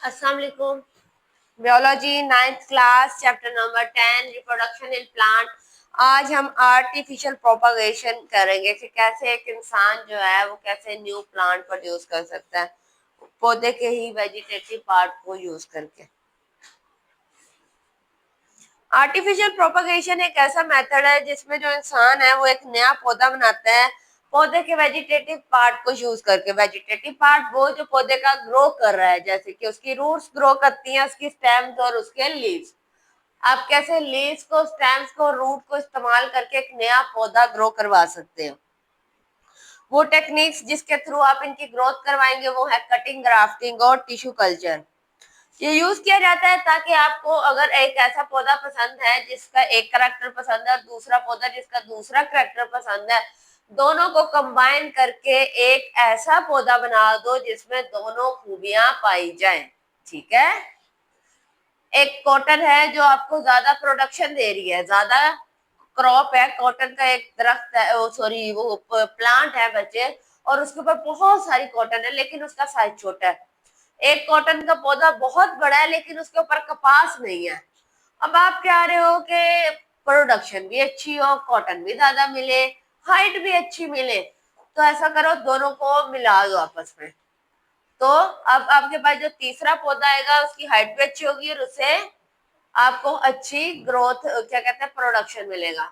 अस्सलाम वालेकुम। Biology 9th class chapter number 10 reproduction in plant. आज हम आर्टिफिशियल प्रोपागेशन करेंगे कि कैसे एक इंसान जो है वो कैसे न्यू प्लांट प्रोड्यूस कर सकता है पौधे के ही वेजिटेटिव पार्ट को यूज करके। आर्टिफिशियल प्रोपागेशन एक ऐसा मेथड है जिसमें जो इंसान है वो एक नया पौधा बनाता है पौधे के वेजिटेटिव पार्ट को यूज करके। वेजिटेटिव पार्ट वो जो पौधे का ग्रो कर रहा है, जैसे कि उसकी रूट्स ग्रो करती हैं, उसकी स्टेम्स और उसके लीव्स। आप कैसे लीव्स को, स्टेम्स को, रूट को इस्तेमाल करके एक नया पौधा ग्रो करवा सकते हो। वो टेक्निक्स जिसके थ्रू आप इनकी ग्रोथ करवाएंगे वो है कटिंग, ग्राफ्टिंग और टिश्यू कल्चर। ये यूज किया जाता है ताकि आपको अगर एक ऐसा पौधा पसंद है जिसका एक करैक्टर पसंद है और दूसरा पौधा जिसका दूसरा करैक्टर पसंद है, दोनों को कंबाइन करके एक ऐसा पौधा बना दो जिसमें दोनों खूबियां पाई जाएं। ठीक है। एक कॉटन है जो आपको ज्यादा प्रोडक्शन दे रही है, ज्यादा क्रॉप है, कॉटन का एक दरख्त है, सॉरी वो प्लांट है बच्चे, और उसके ऊपर बहुत सारी कॉटन है लेकिन उसका साइज छोटा है। एक कॉटन का पौधा बहुत बड़ा है लेकिन उसके ऊपर कपास नहीं है। अब आप चाह रहे हो कि प्रोडक्शन भी अच्छी हो, कॉटन भी ज्यादा मिले, हाइट भी अच्छी मिले, तो ऐसा करो दोनों को मिला दो आपस में। तो अब आपके पास जो तीसरा पौधा आएगा उसकी हाइट भी अच्छी होगी और उससे आपको अच्छी ग्रोथ, क्या कहते हैं, प्रोडक्शन मिलेगा।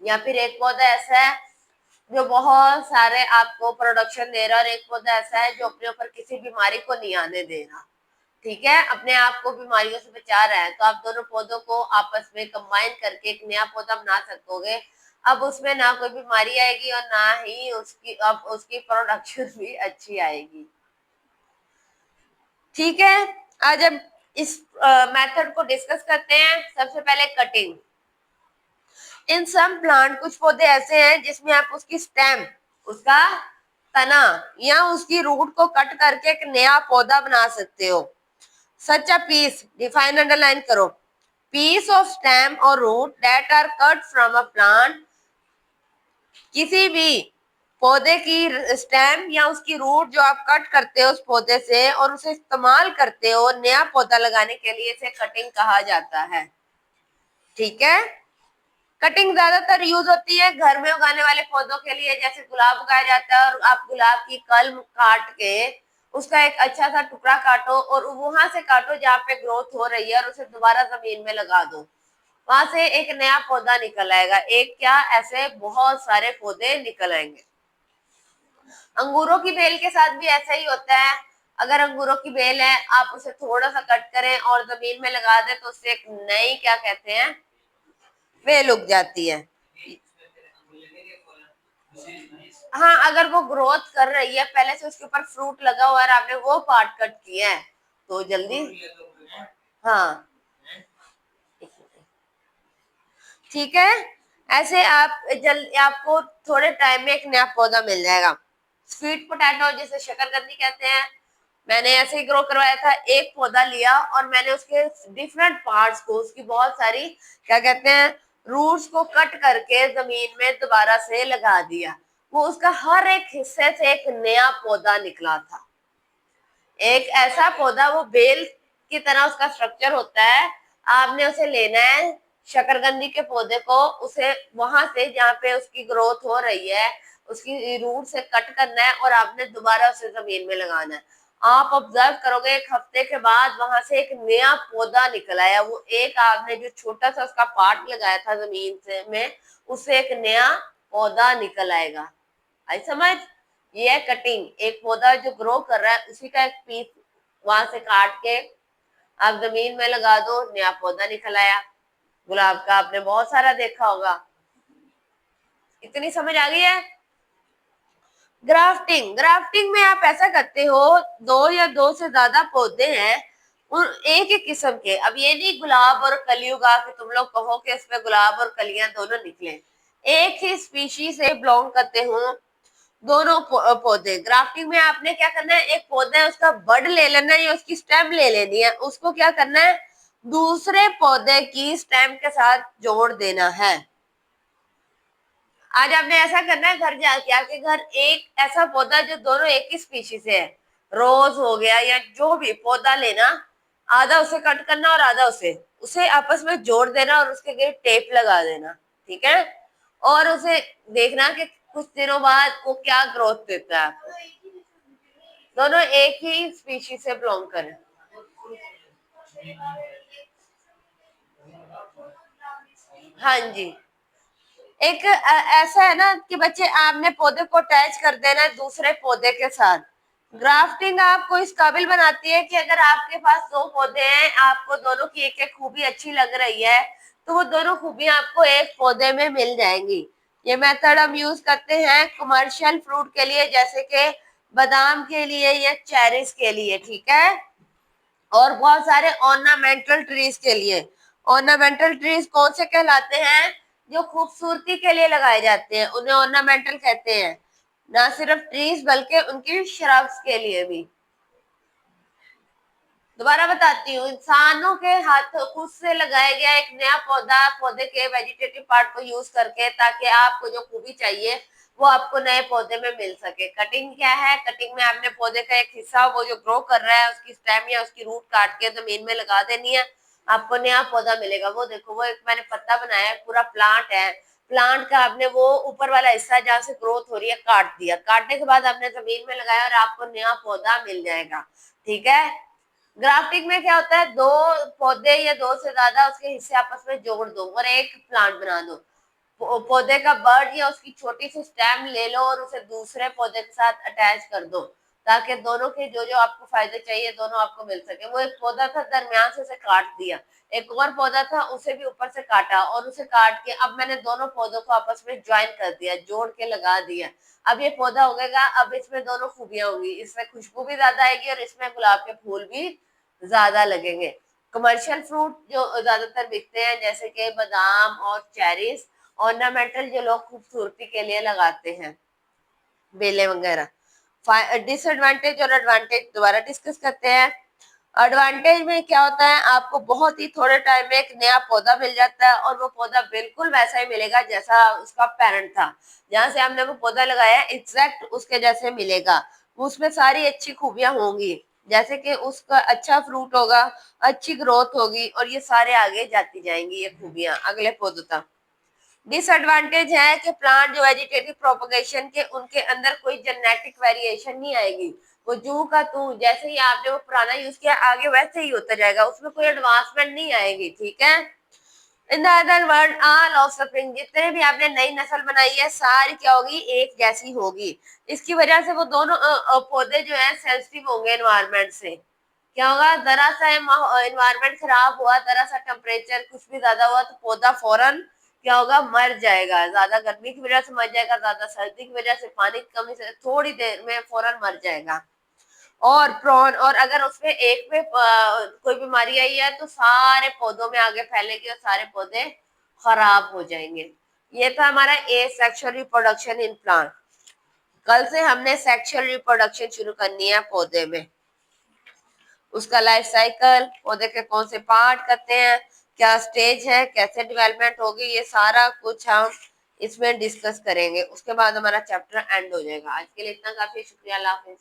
या फिर एक पौधा ऐसा है जो बहुत सारे आपको प्रोडक्शन दे रहा है और एक पौधा ऐसा है जो अपने ऊपर किसी बीमारी को नहीं आने दे रहा। ठीक है, अपने आप को बीमारियों से बचा रहा है। तो आप दोनों पौधों को आपस में कंबाइन करके एक नया पौधा बना सकोगे। अब उसमें ना कोई बीमारी आएगी और ना ही उसकी प्रोडक्शन भी अच्छी आएगी। ठीक है, आज हम इस मेथड को डिस्कस करते हैं। सबसे पहले कटिंग। इन सम प्लांट, कुछ पौधे ऐसे हैं जिसमें आप उसकी स्टेम, उसका तना या उसकी रूट को कट करके एक नया पौधा बना सकते हो। Such a piece, define underline करो, पीस ऑफ स्टेम और root that are cut from a plant. किसी भी पौधे की स्टेम या उसकी रूट जो आप कट करते हो उस पौधे से और उसे इस्तेमाल करते हो नया पौधा लगाने के लिए, इसे कटिंग कहा जाता है। ठीक है। कटिंग ज्यादातर यूज होती है घर में उगाने वाले पौधों के लिए, जैसे गुलाब उगाया जाता है और आप गुलाब की कलम काट के उसका एक अच्छा सा टुकड़ा काटो और वहां से काटो जहाँ पे ग्रोथ हो रही है और उसे दोबारा जमीन में लगा दो, वहां से एक नया पौधा निकल आएगा। एक क्या, ऐसे बहुत सारे पौधे निकल आएंगे। अंगूरों की बेल के साथ भी ऐसा ही होता है। अगर अंगूरों की बेल है, आप उसे थोड़ा सा कट करें और जमीन में लगा दें तो उससे एक नई, क्या कहते हैं, बेल उग जाती है। हाँ, अगर वो ग्रोथ कर रही है, पहले से उसके ऊपर फ्रूट लगा हुआ है और आपने वो पार्ट कट किया है तो जल्दी, हाँ ठीक है। ऐसे आप जल्दी, आपको थोड़े टाइम में एक नया पौधा मिल जाएगा। स्वीट पोटैटो, जिसे शकरकंदी कहते हैं, मैंने ऐसे ही ग्रो करवाया था। एक पौधा लिया और मैंने उसके डिफरेंट पार्ट्स को, उसकी बहुत सारी, क्या कहते हैं, रूट्स को कट करके जमीन में दोबारा से लगा दिया। वो उसका हर एक हिस्से से एक नया पौधा निकला था। एक ऐसा पौधा, वो बेल की तरह उसका स्ट्रक्चर होता है। आपने उसे लेना है, शकरकंदी के पौधे को, उसे वहां से जहाँ पे उसकी ग्रोथ हो रही है उसकी रूट से कट करना है और आपने दोबारा उसे जमीन में लगाना है। आप ऑब्जर्व करोगे, एक हफ्ते के बाद वहां से एक नया पौधा निकल आया। वो एक आपने जो छोटा सा उसका पार्ट लगाया था जमीन से में, उससे एक नया पौधा निकल आएगा। आई समझ? ये है कटिंग। एक पौधा जो ग्रो कर रहा है उसी का एक पीस वहां से काट के आप जमीन में लगा दो, नया पौधा निकल आया। गुलाब का आपने बहुत सारा देखा होगा। इतनी समझ आ गई है? ग्राफ्टिंग। ग्राफ्टिंग में आप ऐसा करते हो, दो या दो से ज्यादा पौधे हैं उन एक ही किस्म के। अब ये नहीं गुलाब और कली उगा के तुम लोग कहो कि इसमें गुलाब और कलियां दोनों निकले। एक ही स्पीशी से बिलोंग करते हो दोनों पौधे। ग्राफ्टिंग में आपने क्या करना है, एक पौधा है उसका बड ले लेना है या उसकी स्टेम ले लेनी है, उसको क्या करना है, दूसरे पौधे की स्टेम के साथ जोड़ देना है। आज आपने ऐसा करना है, घर जाके आपके घर एक ऐसा पौधा जो दोनों एक ही स्पीशीज से है, रोज हो गया या जो भी पौधा लेना, आधा उसे कट करना और आधा उसे उसे आपस में जोड़ देना और उसके लिए टेप लगा देना, ठीक है। और उसे देखना कि कुछ दिनों बाद वो क्या ग्रोथ देता है आपको। दोनों एक ही स्पीशीज से बिलोंग करें। हाँ जी। एक ऐसा है ना कि बच्चे आपने पौधे को अटैच कर देना है दूसरे पौधे के साथ। ग्राफ्टिंग आपको इस काबिल बनाती है कि अगर आपके पास दो पौधे हैं, आपको दोनों की एक एक खूबी अच्छी लग रही है, तो वो दोनों खूबियां आपको एक पौधे में मिल जाएंगी। ये मेथड हम यूज करते हैं कमर्शियल फ्रूट के लिए, जैसे कि बादाम के लिए या चेरीज के लिए, ठीक है। और बहुत सारे ऑर्नामेंटल ट्रीज के लिए। ऑर्नामेंटल ट्रीज कौन से कहलाते हैं? जो खूबसूरती के लिए लगाए जाते हैं उन्हें ऑर्नामेंटल कहते हैं। ना सिर्फ ट्रीज बल्कि उनकी श्रब्स के लिए भी। दोबारा बताती हूँ, इंसानों के हाथ खुद से लगाया गया एक नया पौधा, पौधे के वेजिटेटिव पार्ट को यूज करके, ताकि आपको जो खूबी चाहिए वो आपको नए पौधे में मिल सके। कटिंग क्या है? कटिंग में आपने पौधे का एक हिस्सा वो जो ग्रो कर रहा है उसकी स्टेम या उसकी रूट काट के जमीन में लगा देनी है, आपको नया पौधा मिलेगा। वो देखो, वो एक मैंने पत्ता बनाया है, पूरा प्लांट है। प्लांट का आपने वो ऊपर वाला हिस्सा जहाँ से ग्रोथ हो रही है काट दिया, काटने के बाद आपने जमीन में लगाया और आपको नया पौधा मिल जाएगा, ठीक है। ग्राफ्टिंग में क्या होता है? दो पौधे या दो से ज्यादा उसके हिस्से आपस में जोड़ दो और एक प्लांट बना दो। पौधे का बर्ड या उसकी छोटी सी स्टेम ले लो और उसे दूसरे पौधे के साथ अटैच कर दो, ताकि दोनों के जो जो आपको फायदे चाहिए दोनों आपको मिल सके। वो एक पौधा था, दरमियान से उसे काट दिया। एक और पौधा था, उसे भी ऊपर से काटा और उसे काट के अब मैंने दोनों पौधों को आपस में ज्वाइन कर दिया, जोड़ के लगा दिया। अब ये पौधा उगेगा। अब इसमें दोनों खूबियां होंगी, इसमें खुशबू भी ज्यादा आएगी और इसमें गुलाब के फूल भी ज्यादा लगेंगे। कमर्शियल फ्रूट जो ज्यादातर बिकते हैं जैसे कि बादाम और चेरीज, ऑर्नामेंटल जो लोग खूबसूरती के लिए लगाते हैं, बेलें वगैरह। डिसएडवांटेज और एडवांटेज दोबारा डिस्कस करते हैं। एडवांटेज में क्या होता है? आपको बहुत ही थोड़े टाइम में एक नया पौधा मिल जाता है और वो पौधा बिल्कुल वैसा ही मिलेगा जैसा उसका पेरेंट था। जहां से हमने वो पौधा लगाया एग्जैक्ट उसके जैसे मिलेगा। उसमें सारी अच्छी खूबियां होंगी, जैसे कि उसका अच्छा फ्रूट होगा, अच्छी ग्रोथ होगी और ये सारे आगे जाती जाएंगी ये खूबियां अगले पौधों तक। डिसएडवांटेज है कि प्लांट जो वेजिटेटिव प्रोपगेशन के उनके अंदर कोई जेनेटिक वेरिएशन नहीं आएगी। वो जू का तू, जैसे ही आपने वो पुराना यूज किया आगे वैसे ही होता जाएगा, उसमें कोई एडवांसमेंट नहीं आएगी, ठीक है। In the other word, all offspring, जितने भी आपने नई नस्ल बनाई है सारी क्या होगी? एक जैसी होगी। इसकी वजह से वो दोनों पौधे जो है सेंसिटिव होंगे एनवायरमेंट से। क्या होगा? जरा सा एनवायरमेंट खराब हुआ, जरा सा टेम्परेचर कुछ भी ज्यादा हुआ तो पौधा फौरन क्या होगा? मर जाएगा। ज्यादा गर्मी की वजह से मर जाएगा, ज्यादा सर्दी की वजह से, पानी की कमी से थोड़ी देर में फौरन मर जाएगा। और प्रॉन, और अगर उसमें एक में कोई बीमारी आई है तो सारे पौधों में आगे फैलेगी और सारे पौधे खराब हो जाएंगे। ये था हमारा ए सेक्सुअल रिप्रोडक्शन इन प्लांट। कल से हमने सेक्सुअल रिप्रोडक्शन शुरू करनी है पौधे में। उसका लाइफ साइकिल, पौधे के कौन से पार्ट करते हैं, क्या स्टेज है, कैसे डेवलपमेंट होगी, ये सारा कुछ हम इसमें डिस्कस करेंगे। उसके बाद हमारा चैप्टर एंड हो जाएगा। आज के लिए इतना काफी, शुक्रिया, अल्लाह हाफिज।